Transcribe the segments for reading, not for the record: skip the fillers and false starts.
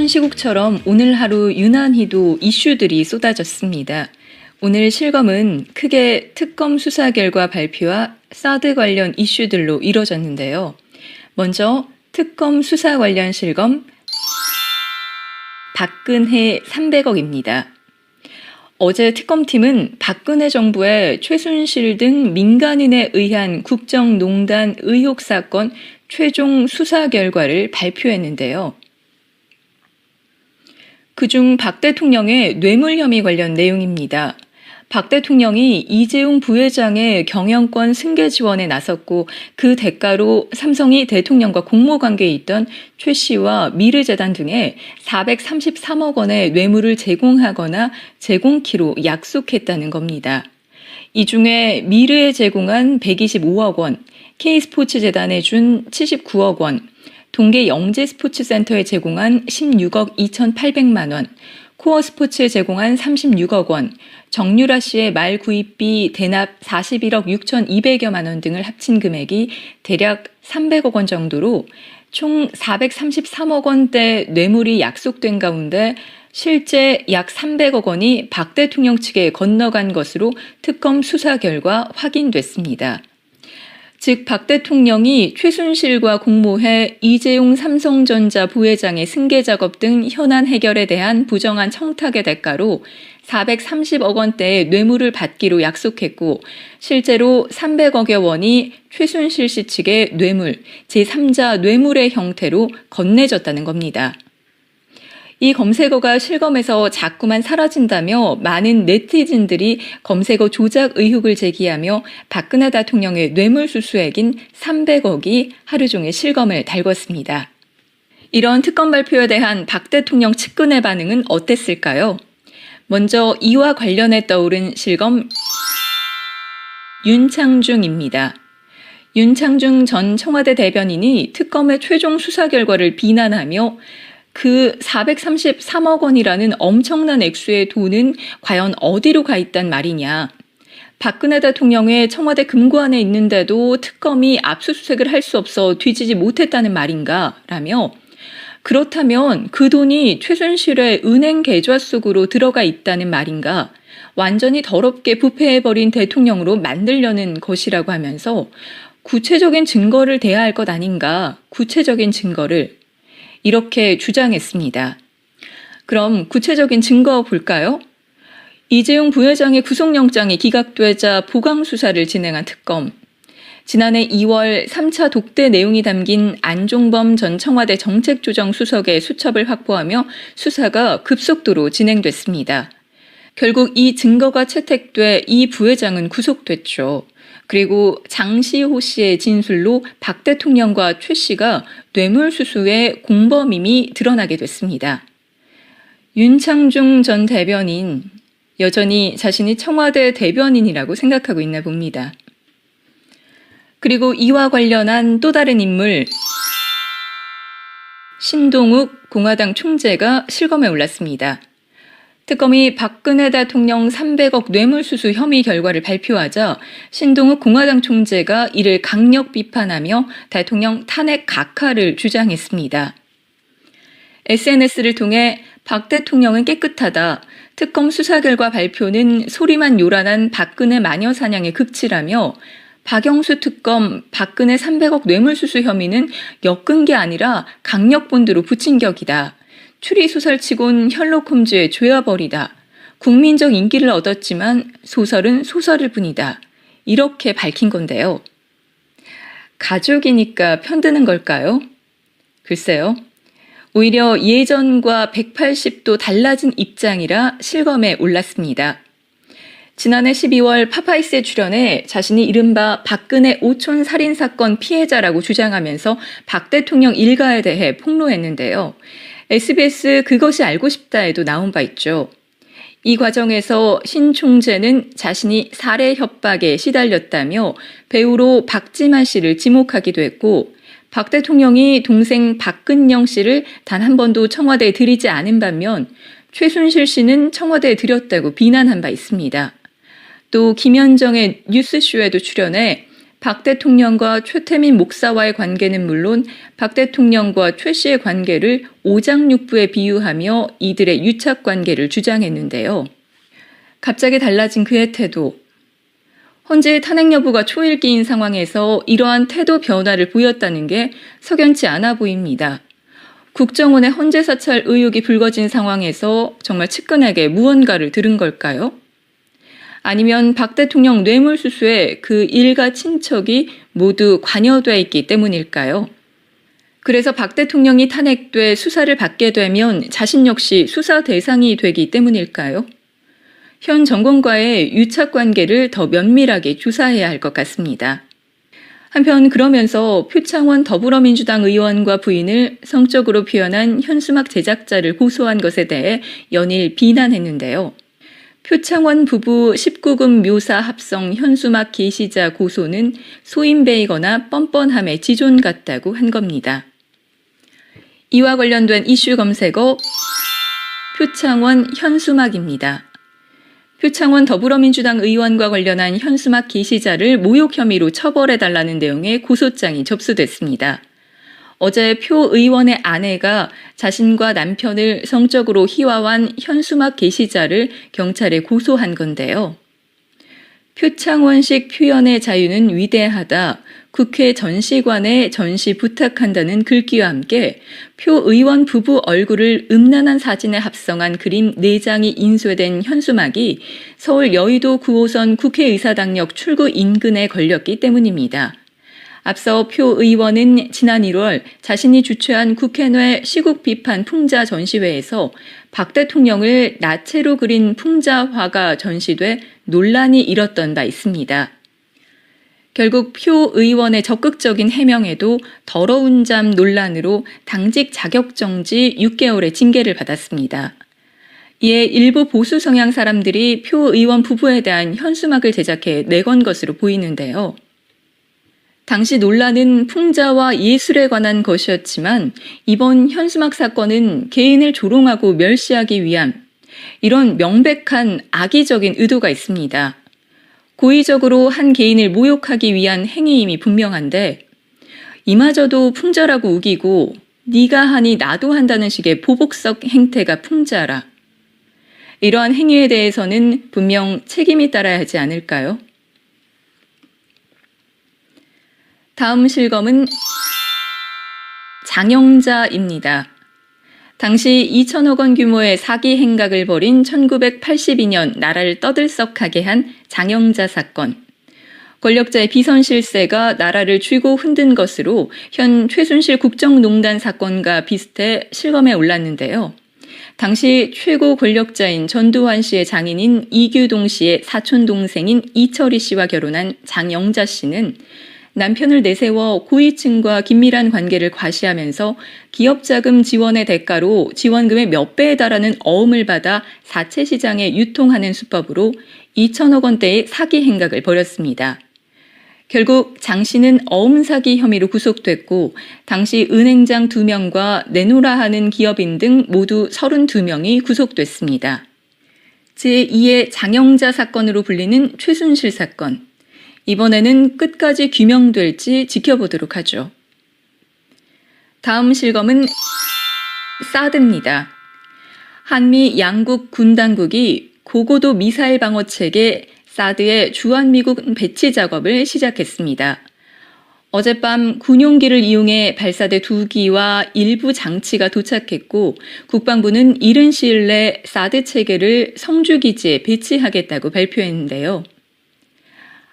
시국처럼 오늘 하루 유난히도 이슈들이 쏟아졌습니다. 오늘 실검은 크게 특검 수사 결과 발표와 사드 관련 이슈들로 이뤄졌는데요. 먼저 특검 수사 관련 실검 박근혜 300억입니다. 어제 특검팀은 박근혜 정부의 최순실 등 민간인에 의한 국정농단 의혹 사건 최종 수사 결과를 발표했는데요. 그중 박 대통령의 뇌물 혐의 관련 내용입니다. 박 대통령이 이재용 부회장의 경영권 승계 지원에 나섰고 그 대가로 삼성이 대통령과 공모관계에 있던 최 씨와 미르재단 등에 433억 원의 뇌물을 제공하거나 제공키로 약속했다는 겁니다. 이 중에 미르에 제공한 125억 원, K스포츠재단에 준 79억 원, 동계영재스포츠센터에 제공한 16억 2,800만 원, 코어스포츠에 제공한 36억 원, 정유라 씨의 말 구입비 대납 41억 6,200여만 원 등을 합친 금액이 대략 300억 원 정도로 총 433억 원대 뇌물이 약속된 가운데 실제 약 300억 원이 박 대통령 측에 건너간 것으로 특검 수사 결과 확인됐습니다. 즉 박 대통령이 최순실과 공모해 이재용 삼성전자 부회장의 승계 작업 등 현안 해결에 대한 부정한 청탁의 대가로 430억 원대의 뇌물을 받기로 약속했고 실제로 300억여 원이 최순실 씨 측의 뇌물, 제3자 뇌물의 형태로 건네졌다는 겁니다. 이 검색어가 실검에서 자꾸만 사라진다며 많은 네티즌들이 검색어 조작 의혹을 제기하며 박근혜 대통령의 뇌물수수액인 300억이 하루 종일 실검을 달궜습니다. 이런 특검 발표에 대한 박 대통령 측근의 반응은 어땠을까요? 먼저 이와 관련해 떠오른 실검 윤창중입니다. 윤창중 전 청와대 대변인이 특검의 최종 수사 결과를 비난하며 그 433억 원이라는 엄청난 액수의 돈은 과연 어디로 가 있단 말이냐. 박근혜 대통령의 청와대 금고안에 있는데도 특검이 압수수색을 할 수 없어 뒤지지 못했다는 말인가? 라며 그렇다면 그 돈이 최순실의 은행 계좌 속으로 들어가 있다는 말인가? 완전히 더럽게 부패해버린 대통령으로 만들려는 것이라고 하면서 구체적인 증거를 대야 할 것 아닌가? 구체적인 증거를. 이렇게 주장했습니다. 그럼 구체적인 증거 볼까요? 이재용 부회장의 구속영장이 기각되자 보강수사를 진행한 특검. 지난해 2월 3차 독대 내용이 담긴 안종범 전 청와대 정책조정수석의 수첩을 확보하며 수사가 급속도로 진행됐습니다. 결국 이 증거가 채택돼 이 부회장은 구속됐죠. 그리고 장시호 씨의 진술로 박 대통령과 최 씨가 뇌물수수의 공범임이 드러나게 됐습니다. 윤창중 전 대변인, 여전히 자신이 청와대 대변인이라고 생각하고 있나 봅니다. 그리고 이와 관련한 또 다른 인물, 신동욱 공화당 총재가 실검에 올랐습니다. 특검이 박근혜 대통령 300억 뇌물수수 혐의 결과를 발표하자 신동욱 공화당 총재가 이를 강력 비판하며 대통령 탄핵 각하를 주장했습니다. SNS를 통해 박 대통령은 깨끗하다. 특검 수사 결과 발표는 소리만 요란한 박근혜 마녀사냥의 극치라며 박영수 특검 박근혜 300억 뇌물수수 혐의는 엮은 게 아니라 강력본드로 붙인 격이다. 추리소설치곤 셜록홈즈의 죄와벌이다. 국민적 인기를 얻었지만 소설은 소설일 뿐이다. 이렇게 밝힌 건데요. 가족이니까 편드는 걸까요? 글쎄요. 오히려 예전과 180도 달라진 입장이라 실검에 올랐습니다. 지난해 12월 파파이스에 출연해 자신이 이른바 박근혜 오촌 살인사건 피해자라고 주장하면서 박 대통령 일가에 대해 폭로했는데요. SBS 그것이 알고 싶다에도 나온 바 있죠. 이 과정에서 신 총재는 자신이 살해 협박에 시달렸다며 배우로 박지만 씨를 지목하기도 했고 박 대통령이 동생 박근영 씨를 단 한 번도 청와대에 들이지 않은 반면 최순실 씨는 청와대에 들였다고 비난한 바 있습니다. 또 김현정의 뉴스쇼에도 출연해 박 대통령과 최태민 목사와의 관계는 물론 박 대통령과 최 씨의 관계를 오장육부에 비유하며 이들의 유착 관계를 주장했는데요. 갑자기 달라진 그의 태도. 헌재 탄핵 여부가 초일기인 상황에서 이러한 태도 변화를 보였다는 게 석연치 않아 보입니다. 국정원의 헌재 사찰 의혹이 불거진 상황에서 정말 측근에게 무언가를 들은 걸까요? 아니면 박 대통령 뇌물수수에 그 일가 친척이 모두 관여되어 있기 때문일까요? 그래서 박 대통령이 탄핵돼 수사를 받게 되면 자신 역시 수사 대상이 되기 때문일까요? 현 정권과의 유착 관계를 더 면밀하게 조사해야 할 것 같습니다. 한편 그러면서 표창원 더불어민주당 의원과 부인을 성적으로 표현한 현수막 제작자를 고소한 것에 대해 연일 비난했는데요. 표창원 부부 19금 묘사 합성 현수막 게시자 고소는 소인배이거나 뻔뻔함의 지존 같다고 한 겁니다. 이와 관련된 이슈 검색어 표창원 현수막입니다. 표창원 더불어민주당 의원과 관련한 현수막 게시자를 모욕 혐의로 처벌해달라는 내용의 고소장이 접수됐습니다. 어제 표 의원의 아내가 자신과 남편을 성적으로 희화한 현수막 게시자를 경찰에 고소한 건데요. 표창원식 표현의 자유는 위대하다. 국회 전시관에 전시 부탁한다는 글귀와 함께 표 의원 부부 얼굴을 음란한 사진에 합성한 그림 4장이 인쇄된 현수막이 서울 여의도 9호선 국회의사당역 출구 인근에 걸렸기 때문입니다. 앞서 표 의원은 지난 1월 자신이 주최한 국회 내 시국 비판 풍자 전시회에서 박 대통령을 나체로 그린 풍자화가 전시돼 논란이 일었던 바 있습니다. 결국 표 의원의 적극적인 해명에도 더러운 잠 논란으로 당직 자격정지 6개월의 징계를 받았습니다. 이에 일부 보수 성향 사람들이 표 의원 부부에 대한 현수막을 제작해 내건 것으로 보이는데요. 당시 논란은 풍자와 예술에 관한 것이었지만 이번 현수막 사건은 개인을 조롱하고 멸시하기 위한 이런 명백한 악의적인 의도가 있습니다. 고의적으로 한 개인을 모욕하기 위한 행위임이 분명한데 이마저도 풍자라고 우기고 네가 하니 나도 한다는 식의 보복적 행태가 풍자라. 이러한 행위에 대해서는 분명 책임이 따라야 하지 않을까요? 다음 실검은 장영자입니다. 당시 2천억 원 규모의 사기 행각을 벌인 1982년 나라를 떠들썩하게 한 장영자 사건. 권력자의 비선 실세가 나라를 쥐고 흔든 것으로 현 최순실 국정농단 사건과 비슷해 실검에 올랐는데요. 당시 최고 권력자인 전두환 씨의 장인인 이규동 씨의 사촌 동생인 이철희 씨와 결혼한 장영자 씨는 남편을 내세워 고위층과 긴밀한 관계를 과시하면서 기업 자금 지원의 대가로 지원금의 몇 배에 달하는 어음을 받아 사채 시장에 유통하는 수법으로 2천억 원대의 사기 행각을 벌였습니다. 결국 장 씨는 어음 사기 혐의로 구속됐고 당시 은행장 2명과 내노라 하는 기업인 등 모두 32명이 구속됐습니다. 제2의 장영자 사건으로 불리는 최순실 사건. 이번에는 끝까지 규명될지 지켜보도록 하죠. 다음 실검은 사드입니다. 한미 양국 군 당국이 고고도 미사일 방어 체계 사드의 주한미군 배치 작업을 시작했습니다. 어젯밤 군용기를 이용해 발사대 2기와 일부 장치가 도착했고 국방부는 이른 시일 내 사드 체계를 성주기지에 배치하겠다고 발표했는데요.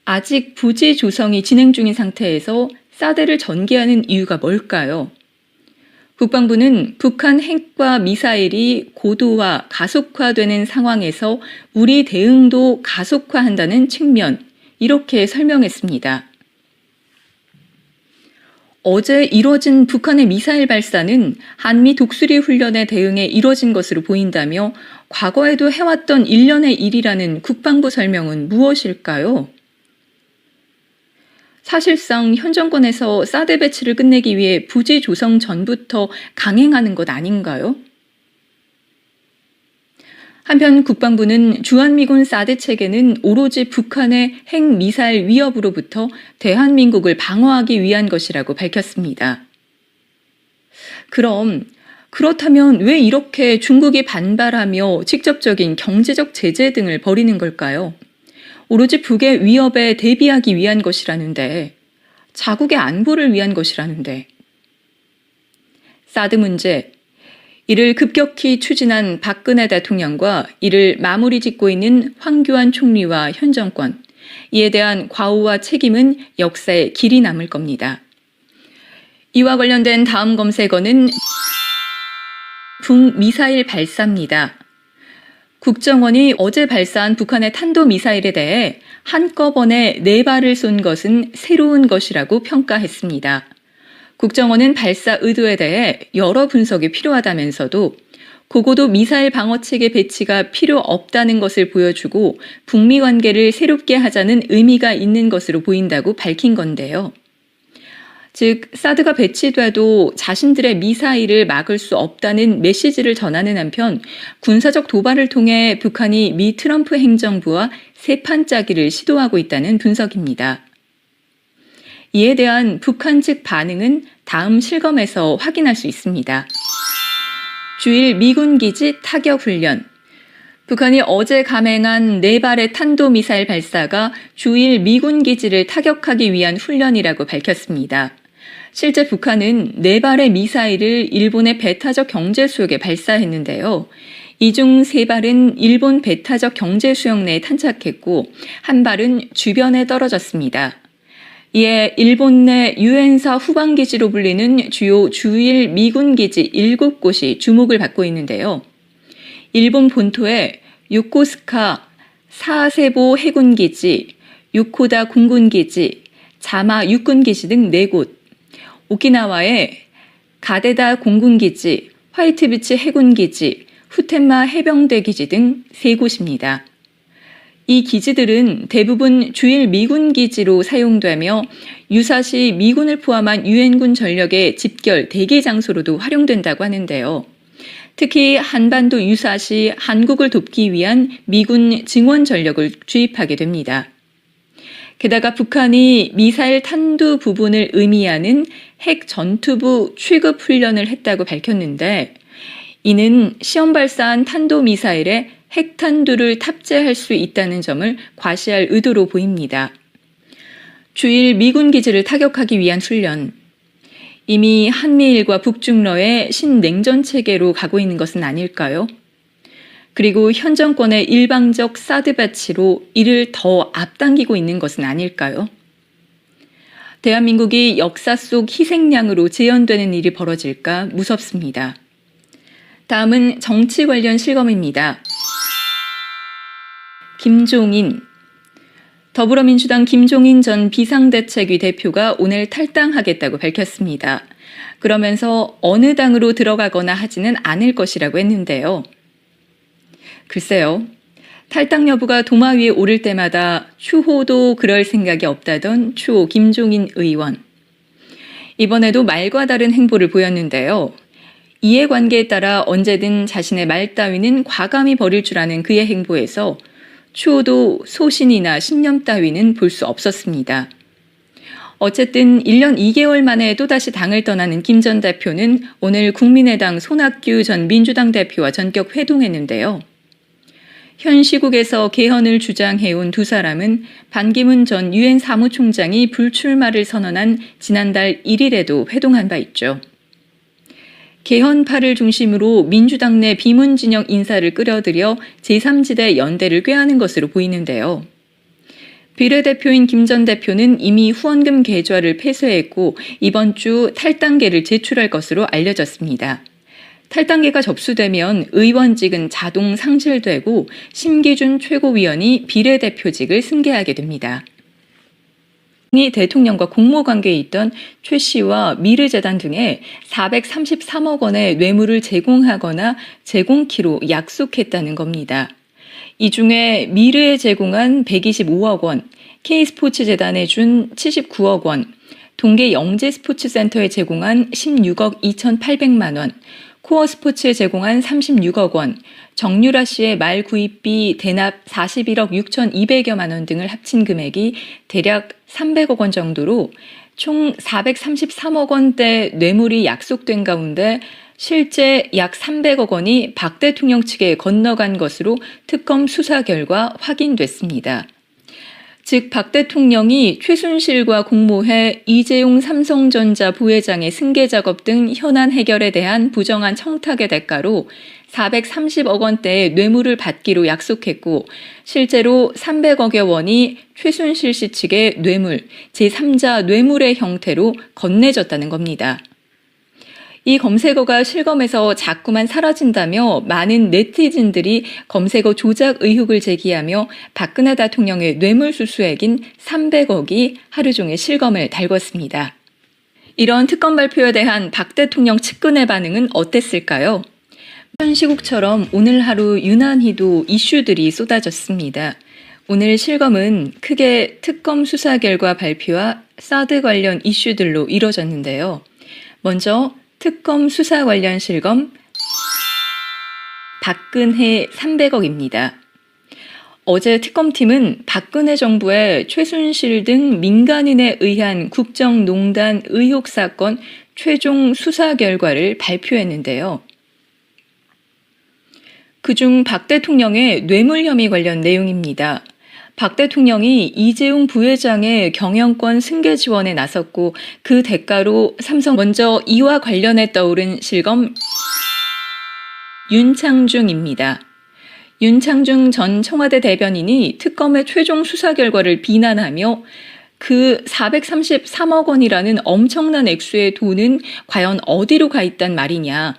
아직 부지 조성이 진행 중인 상태에서 사드를 전개하는 이유가 뭘까요? 국방부는 북한 핵과 미사일이 고도화, 가속화되는 상황에서 우리 대응도 가속화한다는 측면, 이렇게 설명했습니다. 어제 이뤄진 북한의 미사일 발사는 한미 독수리 훈련에 대응해 이뤄진 것으로 보인다며 과거에도 해왔던 일련의 일이라는 국방부 설명은 무엇일까요? 사실상 현 정권에서 사드 배치를 끝내기 위해 부지 조성 전부터 강행하는 것 아닌가요? 한편 국방부는 주한미군 사드 체계는 오로지 북한의 핵미사일 위협으로부터 대한민국을 방어하기 위한 것이라고 밝혔습니다. 그렇다면 왜 이렇게 중국이 반발하며 직접적인 경제적 제재 등을 벌이는 걸까요? 오로지 북의 위협에 대비하기 위한 것이라는데, 자국의 안보를 위한 것이라는데. 사드 문제, 이를 급격히 추진한 박근혜 대통령과 이를 마무리 짓고 있는 황교안 총리와 현 정권, 이에 대한 과오와 책임은 역사에 길이 남을 겁니다. 이와 관련된 다음 검색어는 북미사일 발사입니다. 국정원이 어제 발사한 북한의 탄도미사일에 대해 한꺼번에 4발을 쏜 것은 새로운 것이라고 평가했습니다. 국정원은 발사 의도에 대해 여러 분석이 필요하다면서도 고고도 미사일 방어체계 배치가 필요 없다는 것을 보여주고 북미 관계를 새롭게 하자는 의미가 있는 것으로 보인다고 밝힌 건데요. 즉, 사드가 배치돼도 자신들의 미사일을 막을 수 없다는 메시지를 전하는 한편 군사적 도발을 통해 북한이 미 트럼프 행정부와 세판짜기를 시도하고 있다는 분석입니다. 이에 대한 북한 측 반응은 다음 실검에서 확인할 수 있습니다. 주일 미군 기지 타격 훈련. 북한이 어제 감행한 4발의 탄도미사일 발사가 주일 미군 기지를 타격하기 위한 훈련이라고 밝혔습니다. 실제 북한은 4발의 미사일을 일본의 배타적 경제수역에 발사했는데요. 이 중 3발은 일본 배타적 경제수역 내에 탄착했고 한 발은 주변에 떨어졌습니다. 이에 일본 내 유엔사 후방기지로 불리는 주요 주일 미군 기지 7곳이 주목을 받고 있는데요. 일본 본토의 요코스카 사세보 해군기지, 요코다 공군기지, 자마 육군기지 등 4곳, 오키나와의 가데다 공군기지, 화이트비치 해군기지, 후텐마 해병대기지 등 3곳입니다. 이 기지들은 대부분 주일 미군 기지로 사용되며 유사시 미군을 포함한 유엔군 전력의 집결 대기 장소로도 활용된다고 하는데요. 특히 한반도 유사시 한국을 돕기 위한 미군 증원 전력을 주입하게 됩니다. 게다가 북한이 미사일 탄두 부분을 의미하는 핵 전투부 취급 훈련을 했다고 밝혔는데 이는 시험 발사한 탄도미사일에 핵탄두를 탑재할 수 있다는 점을 과시할 의도로 보입니다. 주일 미군 기지를 타격하기 위한 훈련. 이미 한미일과 북중러의 신냉전 체계로 가고 있는 것은 아닐까요? 그리고 현 정권의 일방적 사드 배치로 이를 더 앞당기고 있는 것은 아닐까요? 대한민국이 역사 속 희생양으로 재현되는 일이 벌어질까 무섭습니다. 다음은 정치 관련 실검입니다. 김종인. 더불어민주당 김종인 전 비상대책위 대표가 오늘 탈당하겠다고 밝혔습니다. 그러면서 어느 당으로 들어가거나 하지는 않을 것이라고 했는데요. 글쎄요. 탈당 여부가 도마 위에 오를 때마다 추호도 그럴 생각이 없다던 추호 김종인 의원. 이번에도 말과 다른 행보를 보였는데요. 이해관계에 따라 언제든 자신의 말 따위는 과감히 버릴 줄 아는 그의 행보에서 추호도 소신이나 신념 따위는 볼 수 없었습니다. 어쨌든 1년 2개월 만에 또다시 당을 떠나는 김 전 대표는 오늘 국민의당 손학규 전 민주당 대표와 전격 회동했는데요. 현 시국에서 개헌을 주장해온 두 사람은 반기문 전 유엔 사무총장이 불출마를 선언한 지난달 1일에도 회동한 바 있죠. 개헌파를 중심으로 민주당 내 비문 진영 인사를 끌어들여 제3지대 연대를 꾀하는 것으로 보이는데요. 비례대표인 김 전 대표는 이미 후원금 계좌를 폐쇄했고 이번 주 탈당계를 제출할 것으로 알려졌습니다. 탈당계가 접수되면 의원직은 자동 상실되고 심기준 최고위원이 비례대표직을 승계하게 됩니다. 대통령과 공모관계에 있던 최 씨와 미르재단 등에 433억 원의 뇌물을 제공하거나 제공키로 약속했다는 겁니다. 이 중에 미르에 제공한 125억 원, K스포츠재단에 준 79억 원, 동계 영재스포츠센터에 제공한 16억 2,800만 원, 코어 스포츠에 제공한 36억 원, 정유라 씨의 말 구입비 대납 41억 6,200여만 원 등을 합친 금액이 대략 300억 원 정도로 총 433억 원대 뇌물이 약속된 가운데 실제 약 300억 원이 박 대통령 측에 건너간 것으로 특검 수사 결과 확인됐습니다. 즉, 박 대통령이 최순실과 공모해 이재용 삼성전자 부회장의 승계 작업 등 현안 해결에 대한 부정한 청탁의 대가로 430억 원대의 뇌물을 받기로 약속했고 실제로 300억여 원이 최순실 씨 측의 뇌물, 제3자 뇌물의 형태로 건네졌다는 겁니다. 이 검색어가 실검에서 자꾸만 사라진다며 많은 네티즌들이 검색어 조작 의혹을 제기하며 박근혜 대통령의 뇌물수수액인 300억이 하루 종일 실검을 달궜습니다. 이런 특검 발표에 대한 박 대통령 측근의 반응은 어땠을까요? 현 시국처럼 오늘 하루 유난히도 이슈들이 쏟아졌습니다. 오늘 실검은 크게 특검 수사 결과 발표와 사드 관련 이슈들로 이뤄졌는데요. 먼저 특검 수사 관련 실검 박근혜 300억입니다. 어제 특검팀은 박근혜 정부의 최순실 등 민간인에 의한 국정농단 의혹 사건 최종 수사 결과를 발표했는데요. 그중 박 대통령의 뇌물 혐의 관련 내용입니다. 박 대통령이 이재용 부회장의 경영권 승계 지원에 나섰고 그 대가로 삼성 먼저 이와 관련해 떠오른 실검 윤창중입니다. 윤창중 전 청와대 대변인이 특검의 최종 수사 결과를 비난하며 그 433억 원이라는 엄청난 액수의 돈은 과연 어디로 가 있단 말이냐.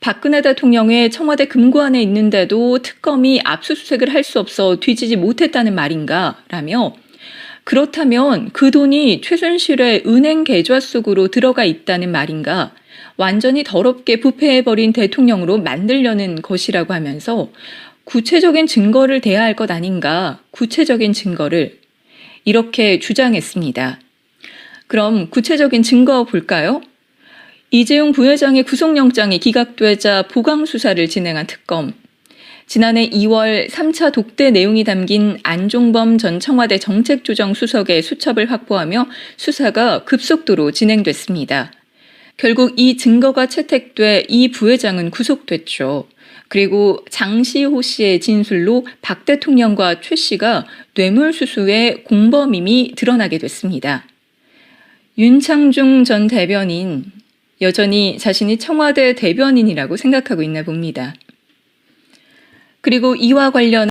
박근혜 대통령의 청와대 금고안에 있는데도 특검이 압수수색을 할 수 없어 뒤지지 못했다는 말인가? 라며 그렇다면 그 돈이 최순실의 은행 계좌 속으로 들어가 있다는 말인가? 완전히 더럽게 부패해버린 대통령으로 만들려는 것이라고 하면서 구체적인 증거를 대야 할 것 아닌가? 구체적인 증거를 이렇게 주장했습니다. 그럼 구체적인 증거 볼까요? 이재용 부회장의 구속영장이 기각되자 보강수사를 진행한 특검. 지난해 2월 3차 독대 내용이 담긴 안종범 전 청와대 정책조정수석의 수첩을 확보하며 수사가 급속도로 진행됐습니다. 결국 이 증거가 채택돼 이 부회장은 구속됐죠. 그리고 장시호 씨의 진술로 박 대통령과 최 씨가 뇌물수수의 공범임이 드러나게 됐습니다. 윤창중 전 대변인, 여전히 자신이 청와대 대변인이라고 생각하고 있나 봅니다. 그리고 이와 관련